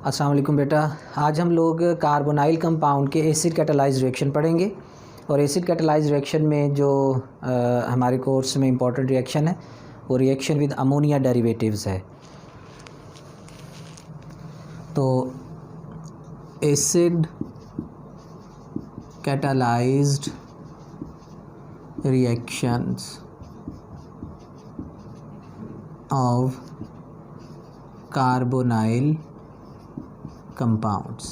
अस्सलाम वालेकुम बेटा। आज हम लोग कार्बोनाइल कंपाउंड के एसिड कैटालाइज रिएक्शन पढ़ेंगे और एसिड कैटालाइज रिएक्शन में जो हमारे कोर्स में इम्पॉर्टेंट रिएक्शन है वो रिएक्शन विद अमोनिया डेरिवेटिव्स है। तो acid catalysed reactions of carbonyl compounds.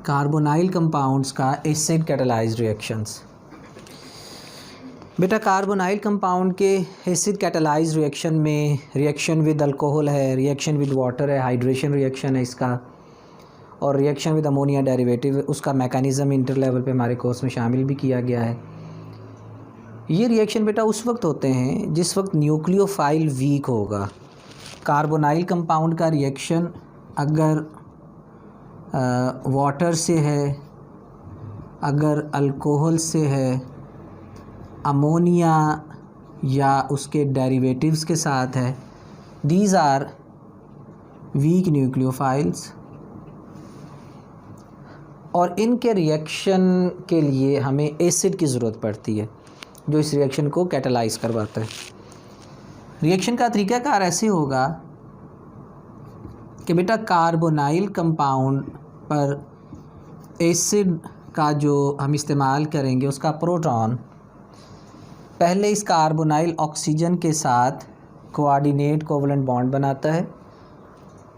Carbonyl compounds का एसिड कैटालाइज्ड रिएक्शंस। बेटा कार्बोनाइल कंपाउंड के एसिड कैटालाइज्ड रिएक्शन में रिएक्शन विद अल्कोहल है, रिएक्शन विद वाटर है, हाइड्रेशन रिएक्शन है इसका, और रिएक्शन विद अमोनिया डेरिवेटिव उसका मैकेनिज़्म इंटर लेवल पे हमारे कोर्स में शामिल भी किया गया है। ये रिएक्शन बेटा उस वक्त होते हैं जिस वक्त न्यूक्लियोफाइल वीक होगा। कार्बोनाइल कंपाउंड का रिएक्शन अगर वाटर से है, अगर अल्कोहल से है, अमोनिया या उसके डेरिवेटिव्स के साथ है, दीज आर वीक न्यूक्लियोफाइल्स, और इनके रिएक्शन के लिए हमें एसिड की ज़रूरत पड़ती है जो इस रिएक्शन को कैटालाइज करवाता है। रिएक्शन का तरीक़ाकार ऐसे होगा कि बेटा कार्बोनाइल कंपाउंड पर एसिड का जो हम इस्तेमाल करेंगे उसका प्रोटॉन पहले इस कार्बोनाइल ऑक्सीजन के साथ कोऑर्डिनेट कोवलेंट बॉन्ड बनाता है।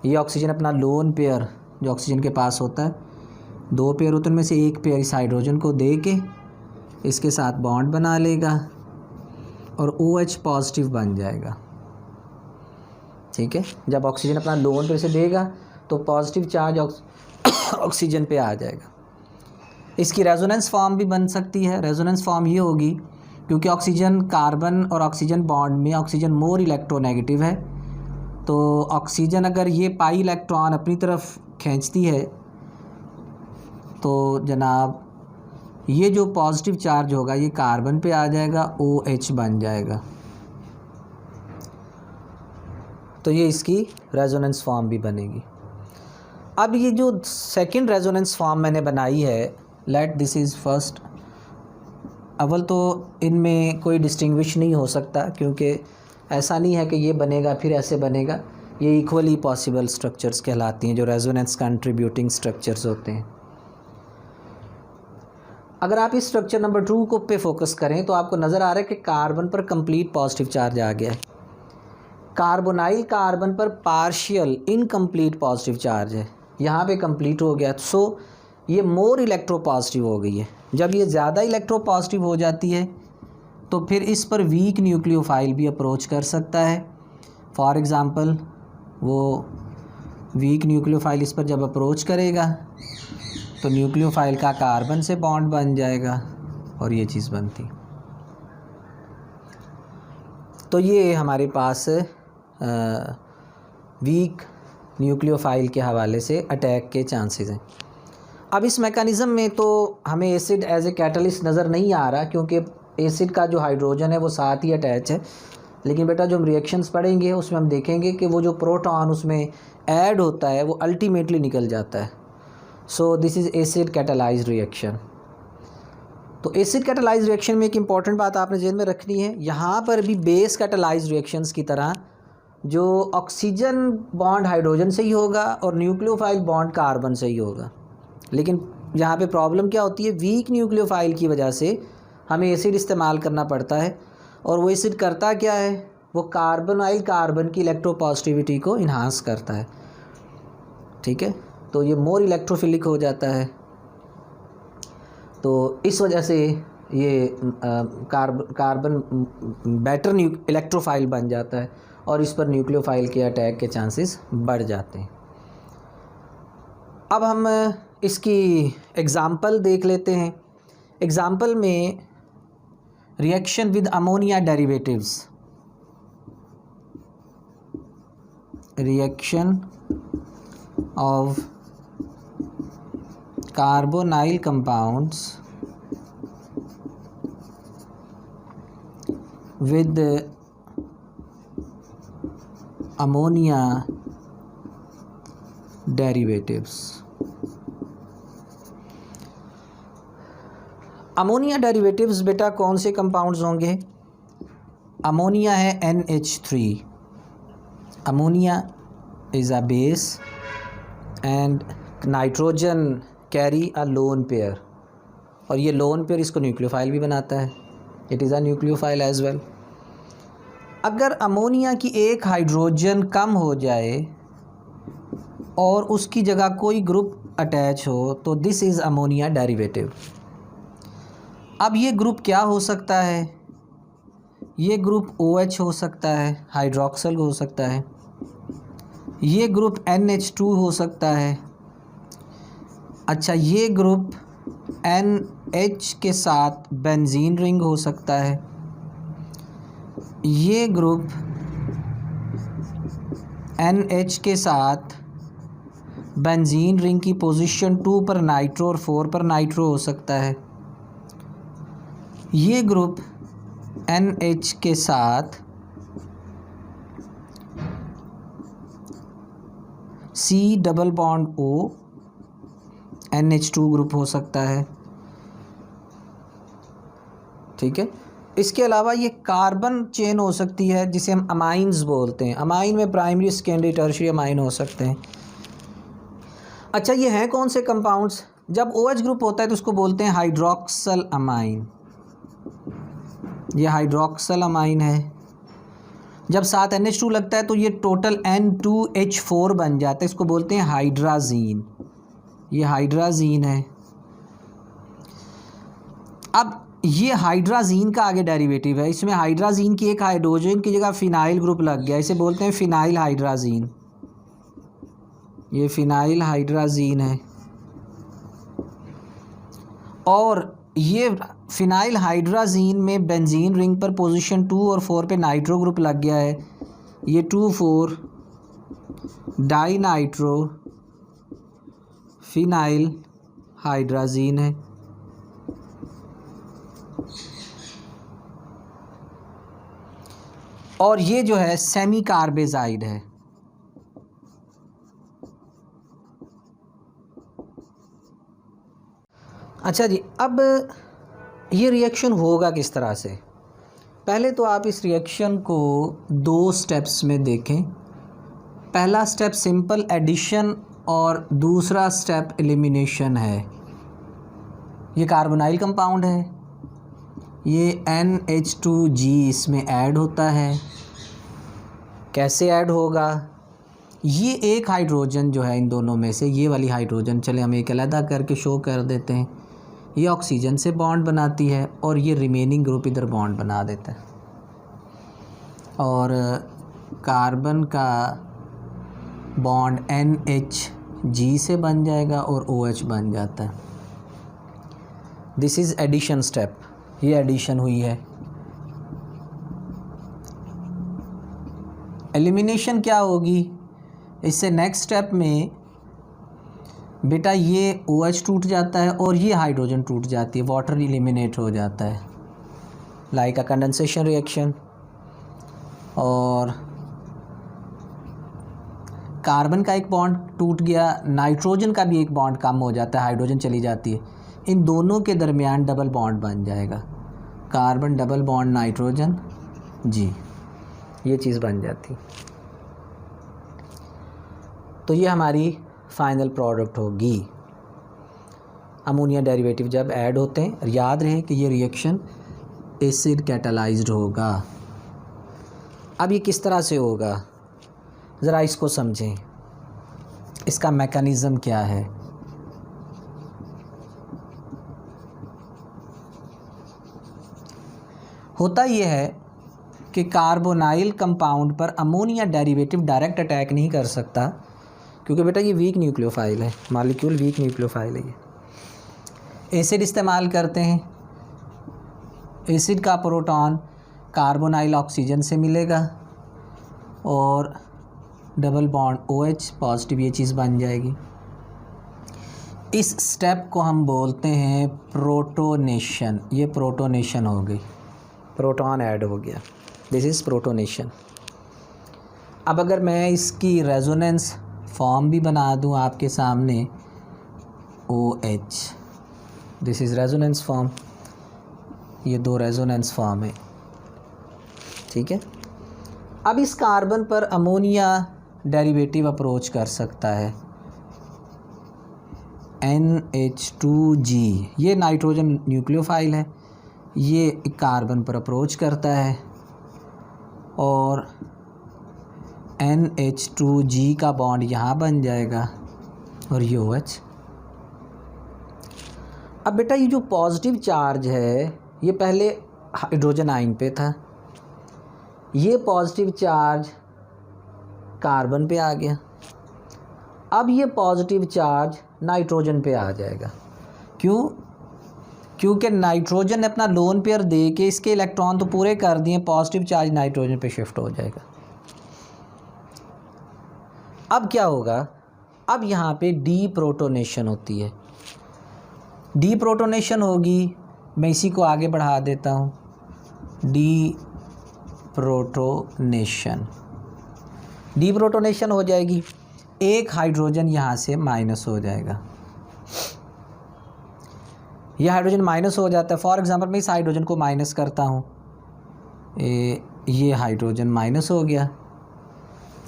ये ऑक्सीजन अपना लोन पेयर जो ऑक्सीजन के पास होता है, दो पेयर होते हैं, उनमें से एक पेयर इस हाइड्रोजन को दे के इसके साथ बॉन्ड बना लेगा और OH पॉजिटिव बन जाएगा। ठीक है, जब ऑक्सीजन अपना लोन पेयर से देगा तो पॉजिटिव चार्ज ऑक्सीजन पे आ जाएगा। इसकी रेजोनेंस फॉर्म भी बन सकती है। रेजोनेंस फॉर्म ये होगी क्योंकि ऑक्सीजन कार्बन और ऑक्सीजन बॉन्ड में ऑक्सीजन मोर इलेक्ट्रोनेगेटिव है, तो ऑक्सीजन अगर ये पाई इलेक्ट्रॉन अपनी तरफ खींचती है तो जनाब ये जो पॉजिटिव चार्ज होगा ये कार्बन पे आ जाएगा, OH बन जाएगा। तो ये इसकी रेजोनेंस फॉर्म भी बनेगी। अब ये जो सेकंड रेजोनेंस फॉर्म मैंने बनाई है, लेट दिस इज़ फर्स्ट। अव्वल तो इनमें कोई डिस्टिंग्विश नहीं हो सकता क्योंकि ऐसा नहीं है कि ये बनेगा फिर ऐसे बनेगा, ये इक्वली पॉसिबल स्ट्रक्चर्स कहलाती हैं जो रेजोनेंस कंट्रीब्यूटिंग स्ट्रक्चर्स होते हैं। अगर आप इस स्ट्रक्चर नंबर 2 को पे फोकस करें तो आपको नज़र आ रहा है कि कार्बन पर कंप्लीट पॉजिटिव चार्ज आ गया है, कार्बोनाइल कार्बन पर पार्शियल इनकम्प्लीट पॉजिटिव चार्ज है, यहाँ पे कंप्लीट हो गया। सो ये मोर इलेक्ट्रोपॉजिटिव हो गई है। जब ये ज़्यादा इलेक्ट्रोपॉजिटिव हो जाती है तो फिर इस पर वीक न्यूक्लियोफाइल भी अप्रोच कर सकता है। फॉर एग्ज़ाम्पल वो वीक न्यूक्लियोफाइल इस पर जब अप्रोच करेगा तो न्यूक्लियोफाइल का कार्बन से बॉन्ड बन जाएगा और ये चीज़ बनती। तो ये हमारे पास वीक न्यूक्लियोफाइल के हवाले से अटैक के चांसेस हैं। अब इस मैकेनिज़्म में तो हमें एसिड एज ए कैटलिस्ट नज़र नहीं आ रहा क्योंकि एसिड का जो हाइड्रोजन है वो साथ ही अटैच है, लेकिन बेटा जो हम रिएक्शंस पढ़ेंगे उसमें हम देखेंगे कि वो जो प्रोटॉन उसमें ऐड होता है वो अल्टीमेटली निकल जाता है। सो this is acid catalysed reaction. तो एसिड कैटालाइज्ड रिएक्शन में एक इम्पॉर्टेंट बात आपने जेहन में रखनी है, यहाँ पर भी बेस कैटालाइज्ड रिएक्शंस की तरह जो ऑक्सीजन बॉन्ड हाइड्रोजन से ही होगा और न्यूक्लियोफाइल बॉन्ड कार्बन से ही होगा, लेकिन यहाँ पे प्रॉब्लम क्या होती है, वीक न्यूक्लियोफाइल की वजह से हमें एसिड इस्तेमाल करना पड़ता है। और वो एसिड करता क्या है, वो कार्बोनाइल कार्बन की इलेक्ट्रोपॉजिटिविटी को इन्हांस करता है। ठीक है, तो ये मोर इलेक्ट्रोफिलिक हो जाता है, तो इस वजह से ये कार्बन बेटर इलेक्ट्रोफाइल बन जाता है और इस पर न्यूक्लियोफाइल के अटैक के चांसेस बढ़ जाते हैं। अब हम इसकी एग्ज़ाम्पल देख लेते हैं। एग्ज़ाम्पल में reaction with ammonia derivatives, reaction of carbonyl compounds with ammonia derivatives. Ammonia derivatives बेटा कौन से कंपाउंड्स होंगे? अमोनिया है NH3। Ammonia is a base and nitrogen carry a lone pair, और ये लोन पेयर इसको न्यूक्लियोफाइल भी बनाता है। It is a nucleophile as well. अगर अमोनिया की एक हाइड्रोजन कम हो जाए और उसकी जगह कोई ग्रुप अटैच हो तो दिस इज़ अमोनिया डेरिवेटिव। अब ये ग्रुप क्या हो सकता है? ये ग्रुप OH हो सकता है, हाइड्रोक्सल हो सकता है। ये ग्रुप NH2 हो सकता है। अच्छा, ये ग्रुप NH के साथ बेंजीन रिंग हो सकता है। ये ग्रुप NH के साथ बेंजीन रिंग की पोजीशन 2 पर नाइट्रो और 4 पर नाइट्रो हो सकता है। ये ग्रुप NH के साथ C double bond O NH2 group हो सकता है। ठीक है। इसके अलावा ये कार्बन चेन हो सकती है जिसे हम अमाइंस बोलते हैं। अमाइन में प्राइमरी, सेकेंडरी, टर्शियरी अमाइन हो सकते हैं। अच्छा, ये हैं कौन से कंपाउंड्स? जब OH ग्रुप होता है तो उसको बोलते हैं हाइड्रोक्सल अमाइन। ये हाइड्रोक्सल अमाइन है। जब साथ NH2 लगता है तो ये टोटल N2H4 बन जाता है, इसको बोलते हैं हाइड्राजीन। ये हाइड्राजीन है। अब ये हाइड्राजीन का आगे डेरिवेटिव है। इसमें हाइड्राजीन की एक हाइड्रोजन की जगह फिनाइल ग्रुप लग गया, इसे बोलते हैं फिनाइल हाइड्राजीन। ये फिनाइल हाइड्राजीन है। और ये फिनाइल हाइड्राजीन में बेंजीन रिंग पर पोजीशन 2 और 4 पे नाइट्रो ग्रुप लग गया है। ये 2,4 डाई नाइट्रो फिनाइल हाइड्राजीन है। और ये जो है सेमी कार्बेजाइड है। अच्छा जी, अब ये रिएक्शन होगा किस तरह से? पहले तो आप इस रिएक्शन को 2 स्टेप्स में देखें। पहला स्टेप सिंपल एडिशन और दूसरा स्टेप एलिमिनेशन है। ये कार्बोनाइल कंपाउंड है, ये NH2G इसमें ऐड होता है। कैसे ऐड होगा? ये एक हाइड्रोजन जो है इन दोनों में से, ये वाली हाइड्रोजन, चले हम एक अलग करके शो कर देते हैं, ये ऑक्सीजन से बॉन्ड बनाती है और ये रिमेनिंग ग्रुप इधर बॉन्ड बना देता है और कार्बन का बॉन्ड NHG से बन जाएगा और OH बन जाता है। This is addition step. ये एडिशन हुई है। एलिमिनेशन क्या होगी? इससे नेक्स्ट स्टेप में बेटा ये OH टूट जाता है और ये हाइड्रोजन टूट जाती है, वाटर एलिमिनेट हो जाता है, लाइक अ कंडेंसेशन रिएक्शन। और कार्बन का एक बॉन्ड टूट गया, नाइट्रोजन का भी एक बॉन्ड कम हो जाता है, हाइड्रोजन चली जाती है। इन दोनों के दरमियान डबल बॉन्ड बन जाएगा, कार्बन डबल बॉन्ड नाइट्रोजन जी, ये चीज़ बन जाती। तो ये हमारी फाइनल प्रोडक्ट होगी। अमोनिया डेरिवेटिव जब ऐड होते हैं, याद रहे कि ये रिएक्शन एसिड कैटालाइज्ड होगा। अब ये किस तरह से होगा, ज़रा इसको समझें, इसका मैकेनिज़्म क्या है। होता ये है कि कार्बोनाइल कंपाउंड पर अमोनिया डेरिवेटिव डायरेक्ट अटैक नहीं कर सकता, क्योंकि बेटा ये वीक न्यूक्लियोफाइल है, मॉलिक्यूल वीक न्यूक्लियोफाइल है। ये एसिड इस्तेमाल करते हैं। एसिड का प्रोटॉन कार्बोनाइल ऑक्सीजन से मिलेगा और डबल बॉन्ड OH पॉजिटिव, ये चीज़ बन जाएगी। इस स्टेप को हम बोलते हैं प्रोटोनेशन। ये प्रोटोनेशन हो गई, प्रोटॉन ऐड हो गया, दिस इज़ प्रोटोनेशन। अब अगर मैं इसकी रेजोनेंस फॉर्म भी बना दूं आपके सामने, OH, this is resonance form, ये 2 रेजोनेंस फॉर्म है, ठीक है। अब इस कार्बन पर अमोनिया डेरिवेटिव अप्रोच कर सकता है, NH2G, ये नाइट्रोजन न्यूक्लियोफाइल है, ये कार्बन पर अप्रोच करता है और NH2G का बॉन्ड यहाँ बन जाएगा और ये OH। अब बेटा ये जो पॉजिटिव चार्ज है ये पहले हाइड्रोजन आयन पे था, ये पॉजिटिव चार्ज कार्बन पे आ गया, अब ये पॉजिटिव चार्ज नाइट्रोजन पे आ जाएगा। क्यों? क्योंकि नाइट्रोजन ने अपना लोन पेयर दे के इसके इलेक्ट्रॉन तो पूरे कर दिए, पॉजिटिव चार्ज नाइट्रोजन पे शिफ्ट हो जाएगा। अब क्या होगा, अब यहाँ पे डी प्रोटोनेशन होती है, डी प्रोटोनेशन होगी, मैं इसी को आगे बढ़ा देता हूँ, डी प्रोटोनेशन, डी प्रोटोनेशन हो जाएगी, एक हाइड्रोजन यहाँ से माइनस हो जाएगा, यह हाइड्रोजन माइनस हो जाता है। फॉर एग्जांपल मैं इस हाइड्रोजन को माइनस करता हूँ, ये हाइड्रोजन माइनस हो गया,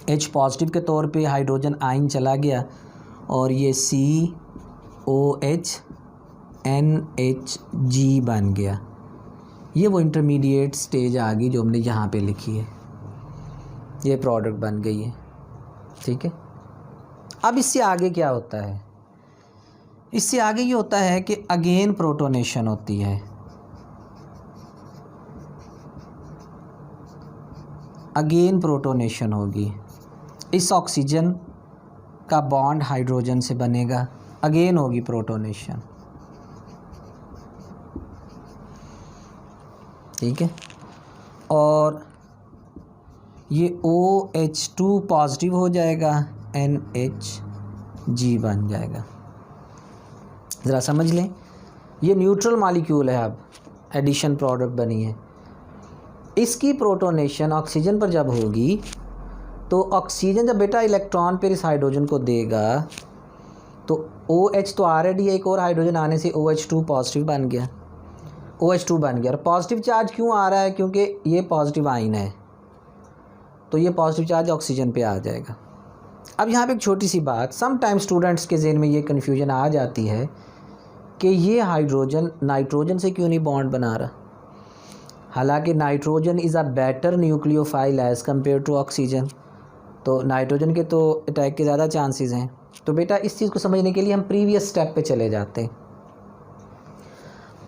H पॉजिटिव के तौर पे हाइड्रोजन आयन चला गया और ये COH NHG बन गया। ये वो इंटरमीडिएट स्टेज आ गई जो हमने यहाँ पे लिखी है, ये प्रोडक्ट बन गई है, ठीक है। अब इससे आगे क्या होता है, इससे आगे ये होता है कि अगेन प्रोटोनेशन होती है, अगेन प्रोटोनेशन होगी, इस ऑक्सीजन का बॉन्ड हाइड्रोजन से बनेगा, अगेन होगी प्रोटोनेशन, ठीक है। और ये OH2 पॉजिटिव हो जाएगा, NHG बन जाएगा। ज़रा समझ लें, ये न्यूट्रल मॉलिक्यूल है, अब एडिशन प्रोडक्ट बनी है, इसकी प्रोटोनेशन ऑक्सीजन पर जब होगी तो ऑक्सीजन जब बेटा इलेक्ट्रॉन पर इस हाइड्रोजन को देगा तो OH तो ऑलरेडी एक और हाइड्रोजन आने से OH2 पॉजिटिव बन गया, OH2 बन गया। और पॉजिटिव चार्ज क्यों आ रहा है, क्योंकि ये पॉजिटिव आयन है, तो ये पॉजिटिव चार्ज ऑक्सीजन पे आ जाएगा। अब यहाँ पे एक छोटी सी बात, सम टाइम स्टूडेंट्स के ज़हन में ये कन्फ्यूजन आ जाती है कि ये हाइड्रोजन नाइट्रोजन से क्यों नहीं बॉन्ड बना रहा, हालांकि nitrogen is a better nucleophile as compared to oxygen, तो नाइट्रोजन के तो अटैक के ज़्यादा चांसेस हैं। तो बेटा इस चीज़ को समझने के लिए हम प्रीवियस स्टेप पे चले जाते हैं।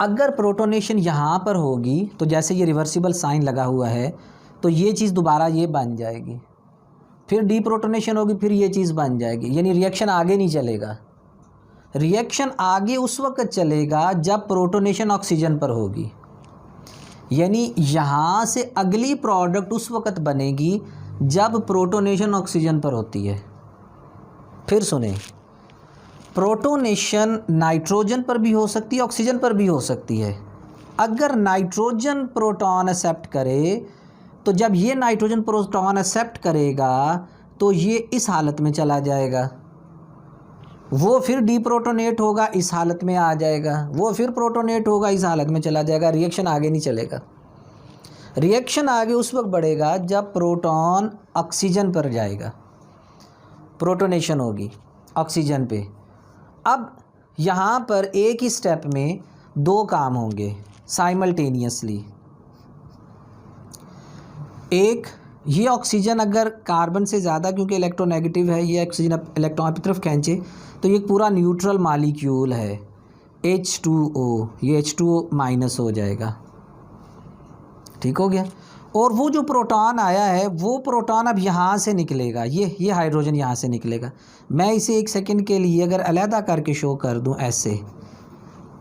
अगर प्रोटोनेशन यहाँ पर होगी तो जैसे ये रिवर्सिबल साइन लगा हुआ है तो ये चीज़ दोबारा ये बन जाएगी, फिर डी प्रोटोनेशन होगी, फिर ये चीज़ बन जाएगी, यानी रिएक्शन आगे नहीं चलेगा। रिएक्शन आगे उस वक्त चलेगा जब प्रोटोनेशन ऑक्सीजन पर होगी, यानी यहाँ से अगली प्रोडक्ट उस वक्त बनेगी जब प्रोटोनेशन ऑक्सीजन पर होती है। फिर सुने, प्रोटोनेशन नाइट्रोजन पर भी हो सकती है, ऑक्सीजन पर भी हो सकती है। अगर नाइट्रोजन प्रोटॉन एक्सेप्ट करे तो जब ये नाइट्रोजन प्रोटॉन एक्सेप्ट करेगा तो ये इस हालत में चला जाएगा, वो फिर डीप्रोटोनेट होगा, इस हालत में आ जाएगा, वो फिर प्रोटोनेट होगा, इस हालत में चला जाएगा। रिएक्शन आगे नहीं चलेगा। रिएक्शन आगे उस वक्त बढ़ेगा जब प्रोटॉन ऑक्सीजन पर जाएगा, प्रोटोनेशन होगी ऑक्सीजन पे। अब यहाँ पर एक ही स्टेप में दो काम होंगे साइमल्टेनियसली। एक, ये ऑक्सीजन अगर कार्बन से ज़्यादा, क्योंकि इलेक्ट्रोनेगेटिव है, ये ऑक्सीजन इलेक्ट्रॉन की तरफ खींचे तो ये पूरा न्यूट्रल मॉलिक्यूल है H2O, ये H2O माइनस हो जाएगा, ठीक हो गया। और वो जो प्रोटॉन आया है वो प्रोटॉन अब यहाँ से निकलेगा, ये हाइड्रोजन यहाँ से निकलेगा। मैं इसे एक सेकंड के लिए अगर अलहदा करके शो कर दूँ ऐसे,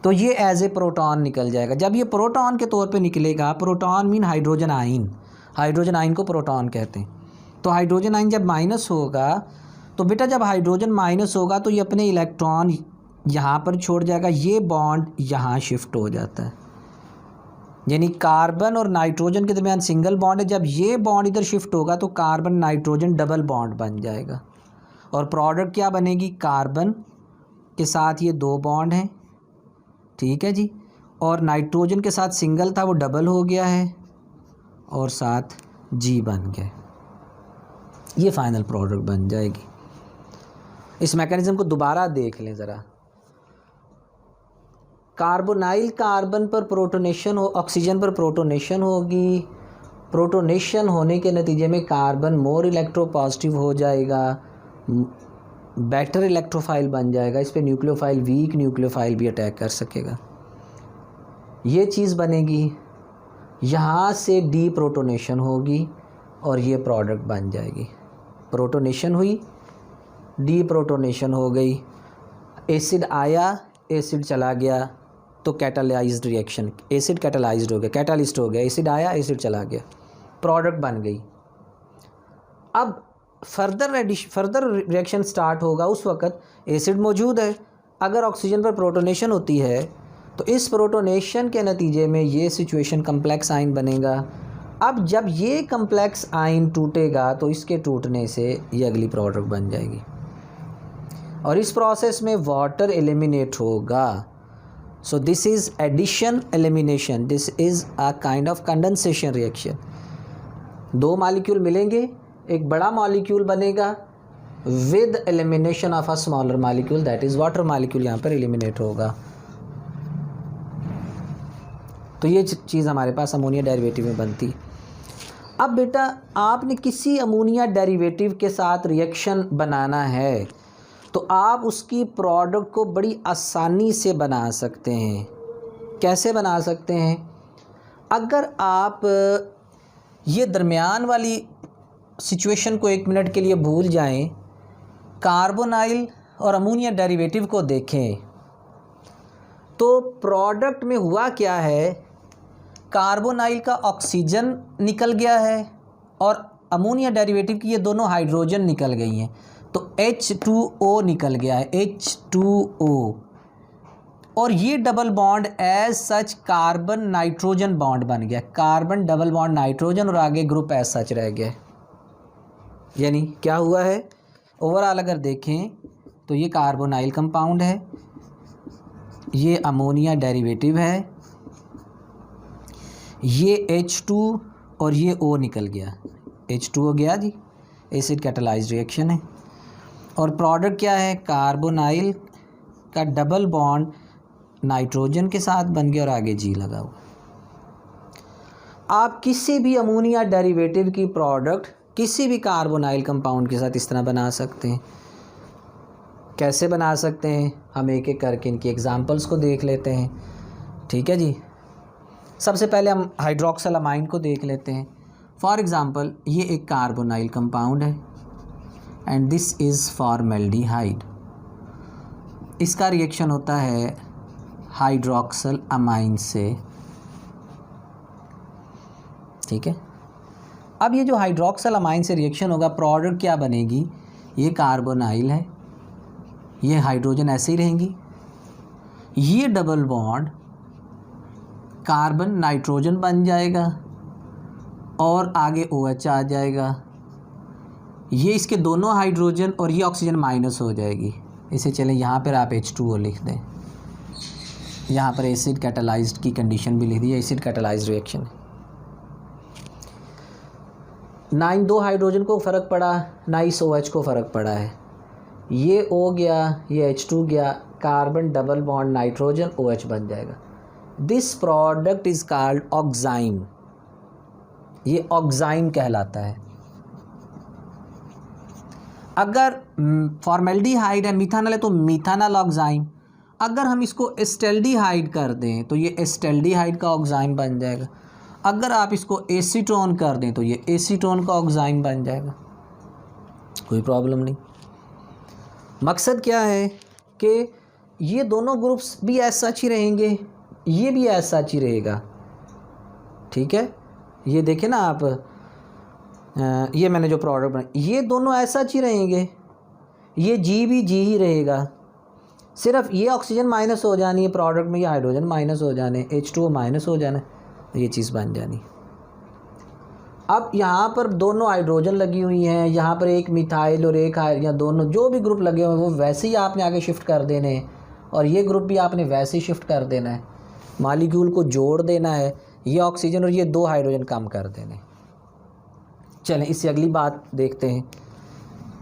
तो ये एज ए प्रोटॉन निकल जाएगा। जब ये प्रोटॉन के तौर पे निकलेगा, proton mean hydrogen ion, hydrogen ion को प्रोटॉन कहते हैं। तो हाइड्रोजन आयन जब माइनस होगा तो बेटा जब हाइड्रोजन माइनस होगा तो ये अपने इलेक्ट्रॉन यहाँ पर छोड़ जाएगा, ये बॉन्ड यहाँ शिफ्ट हो जाता है, यानी कार्बन और नाइट्रोजन के दरमियान सिंगल बॉन्ड है, जब ये बॉन्ड इधर शिफ्ट होगा तो कार्बन नाइट्रोजन डबल बॉन्ड बन जाएगा और प्रोडक्ट क्या बनेगी, कार्बन के साथ ये 2 बॉन्ड हैं, ठीक है जी, और नाइट्रोजन के साथ सिंगल था वो डबल हो गया है और साथ जी बन गया, ये फाइनल प्रोडक्ट बन जाएगी। इस मैकेनिज्म को दोबारा देख लें ज़रा। कार्बोनाइल कार्बन पर प्रोटोनेशन हो, ऑक्सीजन पर प्रोटोनेशन होगी, प्रोटोनेशन होने के नतीजे में कार्बन मोर इलेक्ट्रोपॉजिटिव हो जाएगा, बेटर इलेक्ट्रोफाइल बन जाएगा, इस पर न्यूक्लियोफाइल वीक न्यूक्लियोफाइल भी अटैक कर सकेगा, ये चीज़ बनेगी। यहाँ से डी प्रोटोनेशन होगी और ये प्रोडक्ट बन जाएगी। प्रोटोनेशन हुई, डी प्रोटोनेशन हो गई, एसिड आया, एसिड चला गया, तो कैटालाइज्ड रिएक्शन, एसिड कैटालाइज्ड हो गया, कैटालिस्ट हो गया, एसिड आया, एसिड चला गया, प्रोडक्ट बन गई। अब फर्दर रिएक्शन स्टार्ट होगा, उस वक्त एसिड मौजूद है, अगर ऑक्सीजन पर प्रोटोनेशन होती है तो इस प्रोटोनेशन के नतीजे में ये सिचुएशन कम्प्लेक्स आयन बनेगा। अब जब ये कम्प्लेक्स आयन टूटेगा तो इसके टूटने से ये अगली प्रोडक्ट बन जाएगी और इस प्रोसेस में वाटर एलिमिनेट होगा। So this is addition elimination, this is a kind of condensation reaction. 2 molecule मिलेंगे, एक बड़ा मॉलिक्यूल बनेगा with elimination of a smaller molecule, that is water molecule यहाँ पर एलिमिनेट होगा। तो ये चीज़ हमारे पास अमोनिया डेरिवेटिव में बनती। अब बेटा आपने किसी अमोनिया डेरिवेटिव के साथ रिएक्शन बनाना है तो आप उसकी प्रोडक्ट को बड़ी आसानी से बना सकते हैं। कैसे बना सकते हैं? अगर आप ये दरमियान वाली सिचुएशन को 1 मिनट के लिए भूल जाएं, कार्बोनाइल और अमोनिया डेरिवेटिव को देखें तो प्रोडक्ट में हुआ क्या है, कार्बोनाइल का ऑक्सीजन निकल गया है और अमोनिया डेरिवेटिव की ये दोनों हाइड्रोजन निकल गई हैं, तो H2O निकल गया है, H2O, और ये double bond as such carbon nitrogen bond बन गया, कार्बन डबल बॉन्ड नाइट्रोजन और आगे ग्रुप एज सच रह गया। यानी क्या हुआ है, ओवरऑल अगर देखें तो ये कार्बोनाइल कंपाउंड है, ये अमोनिया डेरिवेटिव है, ये H2 और ये O निकल गया, H2O गया जी, एसिड कैटालाइज्ड रिएक्शन है, और प्रोडक्ट क्या है, कार्बोनाइल का डबल बॉन्ड नाइट्रोजन के साथ बन गया और आगे जी लगा हुआ। आप किसी भी अमोनिया डेरिवेटिव की प्रोडक्ट किसी भी कार्बोनाइल कंपाउंड के साथ इस तरह बना सकते हैं। कैसे बना सकते हैं, हम एक एक करके इनकी एग्जांपल्स को देख लेते हैं, ठीक है जी। सबसे पहले हम हाइड्रोक्सिल अमाइन को देख लेते हैं। फॉर एग्ज़ाम्पल ये एक कार्बोनाइल कंपाउंड है एंड दिस इज़ फॉर्मेल्डिहाइड। इसका रिएक्शन होता है हाइड्रोक्सिल अमाइन से, ठीक है। अब ये जो हाइड्रोक्सिल अमाइन से रिएक्शन होगा, प्रोडक्ट क्या बनेगी, ये कार्बोनाइल है, ये हाइड्रोजन ऐसे ही रहेंगी, ये डबल बॉन्ड कार्बन नाइट्रोजन बन जाएगा और आगे OH आ जाएगा, ये इसके दोनों हाइड्रोजन और ये ऑक्सीजन माइनस हो जाएगी। इसे चलें यहाँ पर आप H2O लिख दें, यहाँ पर एसिड कैटालाइज्ड की कंडीशन भी लिख दी, एसिड कैटालाइज्ड रिएक्शन। 2 हाइड्रोजन को फ़र्क पड़ा, ना इस OH को फ़र्क पड़ा है, ये O गया, ये H2 गया, carbon double bond nitrogen OH बन जाएगा। This product is called oxime, ये ऑक्साइम कहलाता है। अगर फॉर्मेल्डिहाइड है, मिथानल है, तो मिथानल ऑक्साइम। अगर हम इसको एस्टेल्डिहाइड कर दें तो ये एस्टेल्डिहाइड का ऑक्साइम बन जाएगा। अगर आप इसको एसीटोन कर दें तो ये एसीटोन का ऑक्साइम बन जाएगा, कोई प्रॉब्लम नहीं। मकसद क्या है कि ये दोनों ग्रुप्स भी ऐसा ही रहेंगे, ये भी ऐसा ही रहेगा, ठीक है। ये देखें ना आप, ये मैंने जो प्रोडक्ट बनाया, ये दोनों ऐसा ही रहेंगे, ये जी भी जी ही रहेगा, सिर्फ ये ऑक्सीजन माइनस हो जानी है प्रोडक्ट में, ये हाइड्रोजन माइनस हो जाने, H2O माइनस हो जाना है, ये चीज़ बन जानी। अब यहाँ पर दोनों हाइड्रोजन लगी हुई हैं, यहाँ पर एक मिथाइल और एक या दोनों जो भी ग्रुप लगे हुए हैं वो वैसे ही आपने आगे शिफ्ट कर देने हैं, और ये ग्रुप भी आपने वैसे ही शिफ्ट कर देना है, मॉलिक्यूल को जोड़ देना है, ये ऑक्सीजन और ये 2 हाइड्रोजन कम कर देने। चलें इससे अगली बात देखते हैं।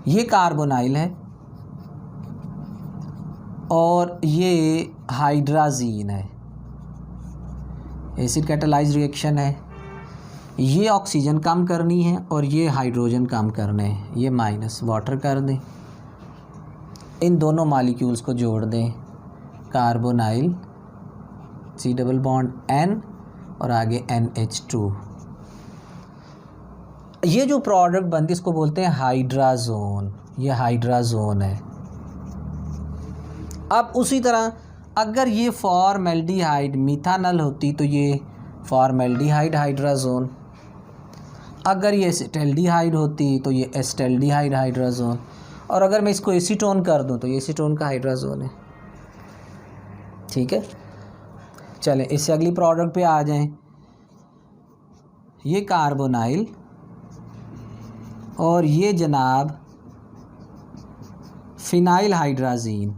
ये कार्बोनाइल है और ये हाइड्राजीन है, एसिड कैटालाइज रिएक्शन है। ये ऑक्सीजन कम करनी है और ये हाइड्रोजन कम करने हैं, ये माइनस वाटर कर दें, इन दोनों मॉलिक्यूल्स को जोड़ दें, carbonyl C double bond N और आगे NH2। ये जो प्रोडक्ट बनती है इसको बोलते हैं हाइड्राजोन, ये हाइड्राजोन है। अब उसी तरह अगर ये फॉर्मेल्डिहाइड मिथानल होती तो ये फॉर्मेल्डिहाइड हाइड्राजोन, अगर ये एसिटल्डिहाइड होती तो ये एसिटल्डिहाइड हाइड्राजोन, और अगर मैं इसको एसीटोन कर दूं तो ये एसीटोन का हाइड्राजोन है। ठीक है, चलें इससे अगली प्रोडक्ट पे आ जाएं। ये कार्बोनाइल और ये जनाब फिनाइल हाइड्राजीन,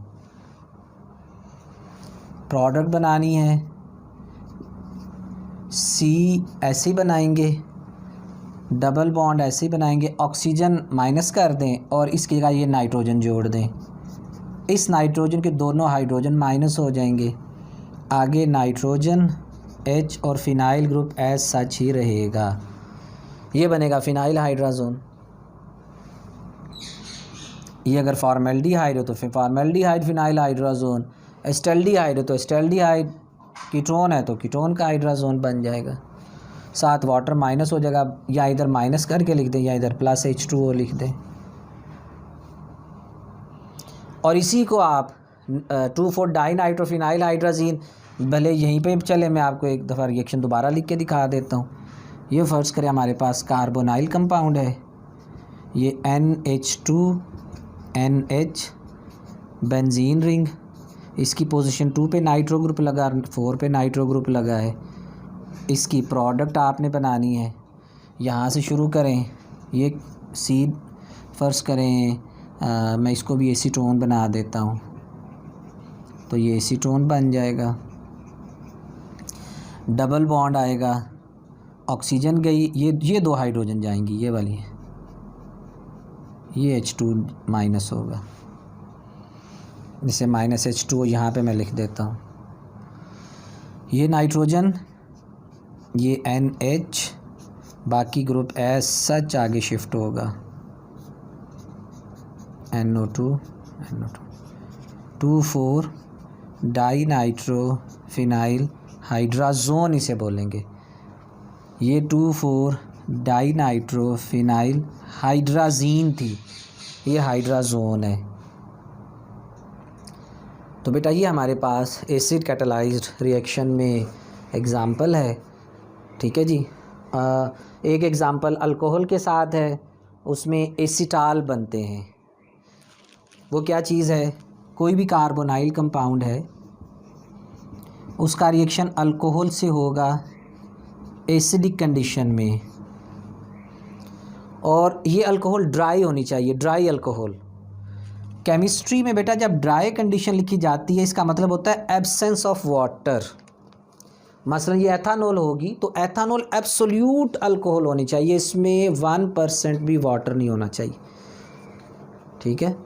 प्रोडक्ट बनानी है, C ऐसे बनाएंगे, डबल बॉन्ड ऐसे बनाएंगे, ऑक्सीजन माइनस कर दें और इसके जगह ये नाइट्रोजन जोड़ दें, इस नाइट्रोजन के दोनों हाइड्रोजन माइनस हो जाएंगे, आगे नाइट्रोजन H और फिनाइल ग्रुप एज सच ही रहेगा, ये बनेगा फिनाइल हाइड्राजोन। ये अगर फॉर्मेल्डिहाइड हो तो फिर फॉर्मेल्डिहाइड फिनाइल हाइड्राजोन, एसिटल्डिहाइड हो तो एसिटल्डिहाइड, कीटोन है तो कीटोन का हाइड्राजोन बन जाएगा, साथ वाटर माइनस हो जाएगा, या इधर माइनस करके लिख दें या इधर प्लस H2O लिख दें। और इसी को आप 2,4-डाइनाइट्रोफिनाइल हाइड्राजीन, भले यहीं पे चले मैं आपको एक दफ़ा रिएक्शन दोबारा लिख के दिखा देता हूँ। ये फ़र्ज़ करें हमारे पास कार्बोनाइल कंपाउंड है, ये NH2NH बेंजीन रिंग, इसकी पोजीशन 2 पे नाइट्रो ग्रुप लगा, 4 पे नाइट्रो ग्रुप लगा है, इसकी प्रोडक्ट आपने बनानी है। यहाँ से शुरू करें, ये C फ़र्ज़ करें मैं इसको भी एसीटोन बना देता हूँ, तो ये एसीटोन बन जाएगा, डबल बॉन्ड आएगा, ऑक्सीजन गई, ये 2 हाइड्रोजन जाएंगी, ये वाली है, ये H2 माइनस होगा, जिसे माइनस H2O यहाँ पे मैं लिख देता हूँ, ये नाइट्रोजन, ये NH, बाकी ग्रुप एज सच आगे शिफ्ट होगा, NO2 2,4-डाइनाइट्रोफिनाइल हाइड्राजोन इसे बोलेंगे, ये 2,4-डाइनाइट्रोफिनाइल हाइड्राजीन थी, ये हाइड्राजोन है। तो बेटा ये हमारे पास एसिड कैटालाइज्ड रिएक्शन में एग्ज़ाम्पल है। ठीक है जी, एक एग्ज़ाम्पल अल्कोहल के साथ है, उसमें एसीटाल बनते हैं। वो क्या चीज़ है, कोई भी कार्बोनाइल कंपाउंड है उसका रिएक्शन अल्कोहल से होगा एसिडिक कंडीशन में, और ये अल्कोहल ड्राई होनी चाहिए, ड्राई अल्कोहल। केमिस्ट्री में बेटा जब ड्राई कंडीशन लिखी जाती है इसका मतलब होता है एब्सेंस ऑफ वाटर। मसलन ये एथानॉल होगी तो एथानॉल एब्सोल्यूट अल्कोहल होनी चाहिए, इसमें 1% भी वाटर नहीं होना चाहिए। ठीक है,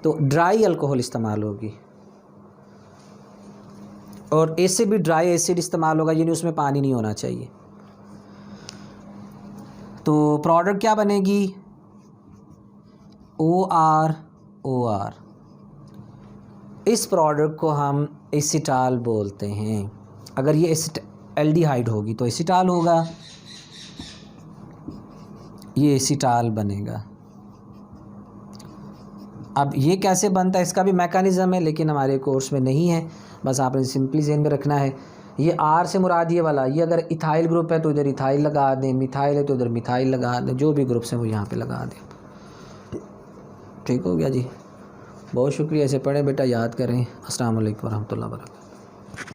तो ड्राई अल्कोहल इस्तेमाल होगी, और एसिड भी ड्राई एसिड इस्तेमाल होगा, यानी उसमें पानी नहीं होना चाहिए। तो प्रोडक्ट क्या बनेगी, OR। इस प्रोडक्ट को हम एसिटाल बोलते हैं। अगर ये एल्डिहाइड होगी तो एसिटाल होगा, ये एसिटाल बनेगा। अब ये कैसे बनता है इसका भी मैकेनिज़्म है, लेकिन हमारे कोर्स में नहीं है, बस आपने सिंपली ज़हन में रखना है। ये R से मुराद ये वाला, ये अगर इथाइल ग्रुप है तो इधर इथाइल लगा दें, मिथाइल है तो इधर मिथाइल लगा दें, जो भी ग्रुप्स हैं वो यहाँ पे लगा दें। ठीक हो गया जी, बहुत शुक्रिया। ऐसे पढ़ें बेटा, याद करें। अस्सलाम वालेकुम रहमतुल्लाहि व बरकातहू।